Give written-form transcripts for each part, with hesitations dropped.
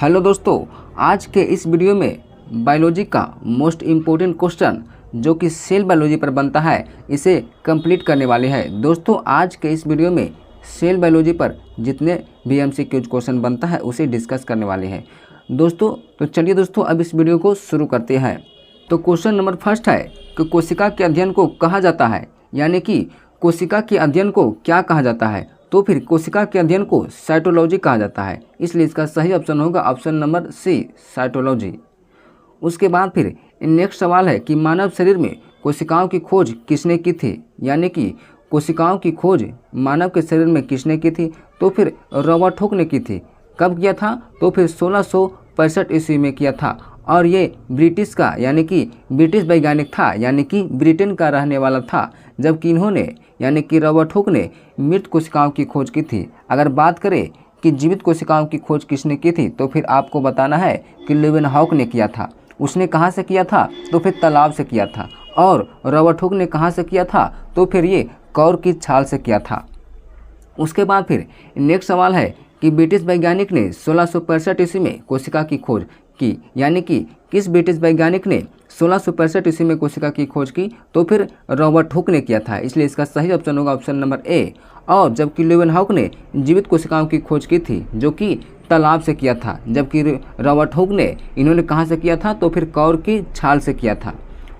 Hello दोस्तों, आज के इस वीडियो में बायोलॉजी का मोस्ट इम्पोर्टेंट क्वेश्चन जो कि सेल बायोलॉजी पर बनता है, इसे कंप्लीट करने वाले हैं। दोस्तों, आज के इस वीडियो में सेल बायोलॉजी पर जितने भी एमसीक्यूज क्वेश्चन बनता है उसे डिस्कस करने वाले हैं दोस्तों। तो चलिए दोस्तों, अब इस वीडियो को शुरू करते हैं। तो क्वेश्चन नंबर फर्स्ट है कि कोशिका के अध्ययन को कहा जाता है, यानी कि कोशिका के अध्ययन को क्या कहा जाता है। तो फिर कोशिका के अध्ययन को साइटोलॉजी कहा जाता है, इसलिए इसका सही ऑप्शन होगा ऑप्शन नंबर सी, साइटोलॉजी। उसके बाद फिर नेक्स्ट सवाल है कि मानव शरीर में कोशिकाओं की खोज किसने की थी, यानी कि कोशिकाओं की खोज मानव के शरीर में किसने की थी। तो फिर रॉबर्ट हुक ने की थी। कब किया था? तो फिर 1665 ईस्वी में किया था, और ये ब्रिटिश का यानी कि ब्रिटिश वैज्ञानिक था, यानी कि ब्रिटेन का रहने वाला था, जबकि इन्होंने यानी कि रॉबर्ट हुक ने मृत कोशिकाओं की खोज की थी। अगर बात करें कि जीवित कोशिकाओं की खोज किसने की थी, तो फिर आपको बताना है कि लीवेनहॉक ने किया था। उसने कहाँ से किया था? तो फिर तालाब से किया था। और रॉबर्ट हुक ने कहाँ से किया था? तो फिर ये कौर की छाल से किया था। उसके बाद फिर नेक्स्ट सवाल है कि ब्रिटिश वैज्ञानिक ने 1665 ईस्वी में कोशिका की खोज की, यानी कि किस ब्रिटिश वैज्ञानिक ने 1665 ईस्वी में कोशिका की खोज की? तो फिर रॉबर्ट हुक ने किया था, इसलिए इसका सही ऑप्शन होगा ऑप्शन नंबर ए। और जबकि लीवेनहॉक ने जीवित कोशिकाओं की खोज की थी, जो कि तालाब से किया था, जबकि रॉबर्ट हुक ने इन्होंने कहाँ से किया था? तो फिर कौर की छाल से किया था।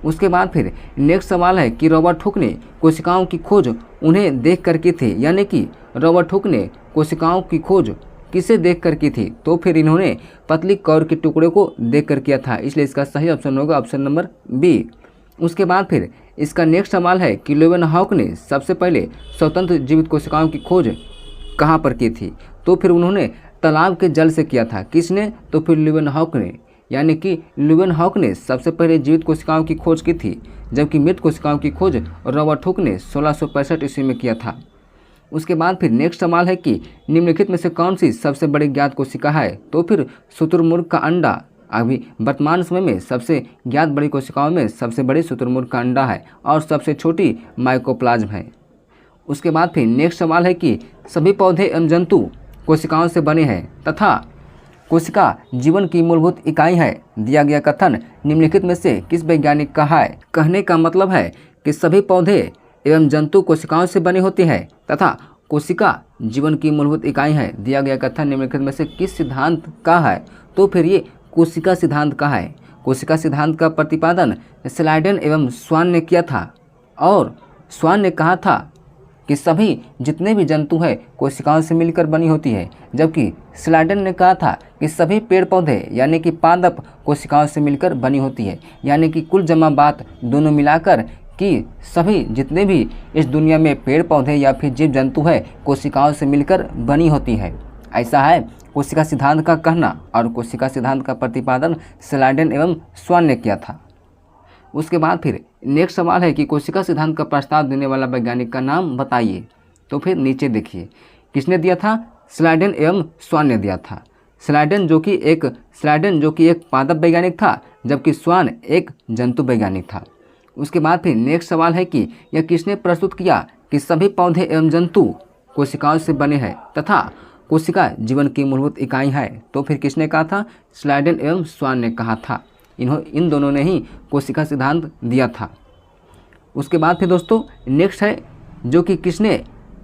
उसके बाद फिर नेक्स्ट सवाल है कि रॉबर्ट हुक ने कोशिकाओं की खोज उन्हें देख कर की थी, यानी कि रॉबर्ट हुक ने कोशिकाओं की खोज किसे देख कर की थी? तो फिर इन्होंने पतली कौर के टुकड़े को देख कर किया था, इसलिए इसका सही ऑप्शन होगा ऑप्शन नंबर बी। उसके बाद फिर इसका नेक्स्ट सवाल है कि लीवेनहॉक ने सबसे पहले स्वतंत्र जीवित कोशिकाओं की खोज कहाँ पर की थी? तो फिर उन्होंने तालाब के जल से किया था। किसने? तो फिर लीवेनहॉक ने, यानी कि लीवेनहॉक ने सबसे पहले जीवित कोशिकाओं की खोज की थी, जबकि मृत कोशिकाओं की खोज रॉबर्ट हुक ने 1665 ईस्वी में किया था। उसके बाद फिर नेक्स्ट सवाल है कि निम्नलिखित में से कौन सी सबसे बड़ी ज्ञात कोशिका है? तो फिर शुतुरमुर्ग का अंडा अभी वर्तमान समय में सबसे ज्ञात बड़ी कोशिकाओं में सबसे बड़ी शुतुरमुर्ग का अंडा है, और सबसे छोटी माइकोप्लाज्म है। उसके बाद फिर नेक्स्ट सवाल है कि सभी पौधे एवं जंतु कोशिकाओं से बने हैं तथा कोशिका जीवन की मूलभूत इकाई है। दिया गया कथन निम्नलिखित में से किस वैज्ञानिक का है? कहने का मतलब है कि सभी पौधे एवं जंतु कोशिकाओं से बने होते हैं तथा कोशिका जीवन की मूलभूत इकाई है। दिया गया कथन निम्नलिखित में से किस सिद्धांत का है? तो फिर ये कोशिका सिद्धांत का है। कोशिका सिद्धांत का प्रतिपादन स्लाइडेन एवं स्वान ने किया था, और स्वान ने कहा था कि सभी जितने भी जंतु हैं कोशिकाओं से मिलकर बनी होती है, जबकि स्लाइडेन ने कहा था कि सभी पेड़ पौधे यानी कि पादप कोशिकाओं से मिलकर बनी होती है। यानी कि कुल जमा बात दोनों मिलाकर कि सभी जितने भी इस दुनिया में पेड़ पौधे या फिर जीव जंतु है कोशिकाओं से मिलकर बनी होती है। ऐसा है कोशिका सिद्धांत का कहना, और कोशिका सिद्धांत का प्रतिपादन स्लाइडेन एवं स्वान ने किया था। उसके बाद फिर नेक्स्ट सवाल है कि कोशिका सिद्धांत का प्रस्ताव देने वाला वैज्ञानिक का नाम बताइए। तो फिर नीचे देखिए किसने दिया था? स्लाइडेन एवं स्वान ने दिया था। स्लाइडेन जो कि एक पादप वैज्ञानिक था, जबकि स्वान एक जंतु वैज्ञानिक था। उसके बाद फिर नेक्स्ट सवाल है कि यह किसने प्रस्तुत किया कि सभी पौधे एवं जंतु कोशिकाओं से बने हैं तथा कोशिका जीवन की मूलभूत इकाई है। तो फिर किसने कहा था? स्लाइडेन एवं स्वान ने कहा था। इन दोनों ने ही कोशिका सिद्धांत दिया था। उसके बाद फिर दोस्तों नेक्स्ट है जो कि किसने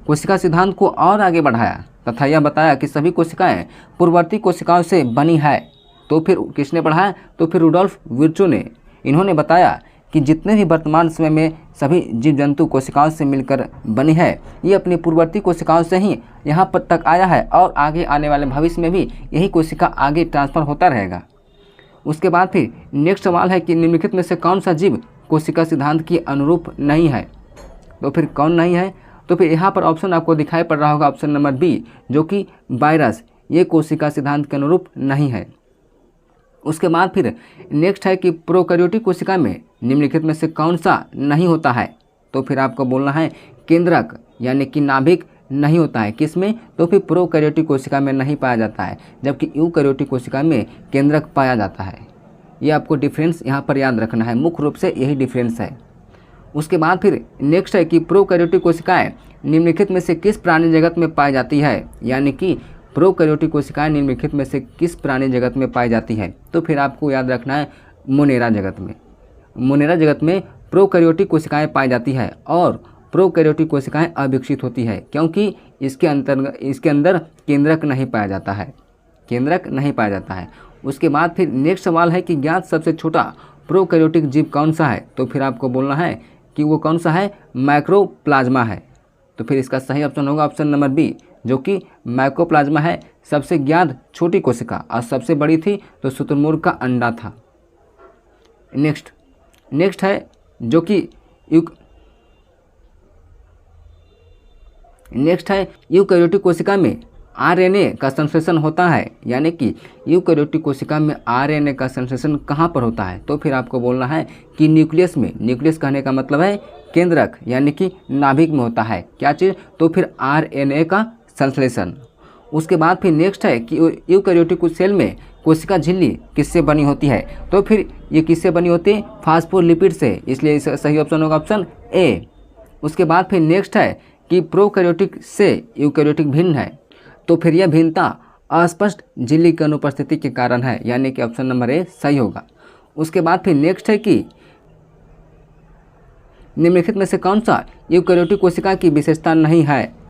कोशिका सिद्धांत को और आगे बढ़ाया तथा यह बताया कि सभी कोशिकाएं पूर्ववर्ती कोशिकाओं से बनी है। तो फिर किसने बढ़ाया? तो फिर रुडोल्फ विर्चो ने। इन्होंने बताया कि जितने भी वर्तमान समय में सभी जीव जंतु कोशिकाओं से मिलकर बनी है, ये अपनी पूर्ववर्ती कोशिकाओं से ही यहाँ पर तक आया है, और आगे आने वाले भविष्य में भी यही कोशिका आगे ट्रांसफर होता रहेगा। उसके बाद फिर नेक्स्ट सवाल है कि निम्नलिखित में से कौन सा जीव कोशिका सिद्धांत के अनुरूप नहीं है? तो फिर कौन नहीं है? तो फिर यहाँ पर ऑप्शन आपको दिखाई पड़ रहा होगा ऑप्शन नंबर बी, जो कि वायरस, ये कोशिका सिद्धांत के अनुरूप नहीं है। उसके बाद फिर नेक्स्ट है कि प्रोकैरियोटिक कोशिका में निम्नलिखित में से कौन सा नहीं होता है? तो फिर आपको बोलना है केंद्रक यानी कि नाभिक नहीं होता है। किसमें? तो फिर प्रोकैरियोटिक कोशिका में नहीं पाया जाता है, जबकि यूकैरियोटिक कोशिका में केंद्रक पाया जाता है। ये आपको डिफरेंस यहाँ पर याद रखना है, मुख्य रूप से यही डिफरेंस है। उसके बाद फिर नेक्स्ट है कि प्रोकैरियोटिक कोशिकाएं निम्नलिखित में से किस प्राणी जगत में पाई जाती है? यानी कि प्रोकैरियोटिक कोशिकाएं निम्नलिखित में से किस प्राणी जगत में पाई जाती है? तो फिर आपको याद रखना है मोनेरा जगत में। मोनेरा जगत में प्रोकैरियोटिक कोशिकाएं पाई जाती है और प्रोकैरियोटिक कोशिकाएं अविकसित होती है क्योंकि इसके अंदर केंद्रक नहीं पाया जाता है, केंद्रक नहीं पाया जाता है। उसके बाद फिर नेक्स्ट सवाल है कि ज्ञात सबसे छोटा प्रोकैरियोटिक जीव कौन सा है? तो फिर आपको बोलना है कि वो कौन सा है, माइक्रोप्लाज्मा है। तो फिर इसका सही ऑप्शन होगा ऑप्शन नंबर बी, जो कि माइक्रोप्लाज्मा है। सबसे ज्ञात छोटी कोशिका और सबसे बड़ी थी तो शुतुरमुर्ग का अंडा था। नेक्स्ट है जो कि यूकैरियोटिक कोशिका में आरएनए का संश्लेषण होता है, यानी कि यूकैरियोटिक कोशिका में आरएनए का संश्लेषण कहाँ पर होता है? तो फिर आपको बोलना है कि न्यूक्लियस में। न्यूक्लियस कहने का मतलब है केंद्रक, यानी कि नाभिक में होता है क्या चीज़? तो फिर आरएनए का संश्लेषण। उसके बाद फिर नेक्स्ट है कि यूकैरियोटिक सेल में कोशिका झिल्ली किससे बनी होती है? तो फिर ये किससे बनी होती है? फास्फोलिपिड से, इसलिए इसका सही ऑप्शन होगा ऑप्शन ए। उसके बाद फिर नेक्स्ट है कि प्रोकैरियोटिक से यूकैरियोटिक भिन्न है, तो फिर यह भिन्नता अस्पष्ट झिल्ली की अनुपस्थिति के कारण है, यानी कि ऑप्शन नंबर ए सही होगा। उसके बाद फिर नेक्स्ट है कि निम्नलिखित में से कौन सा यूकैरियोटिक कोशिका की विशेषता नहीं है?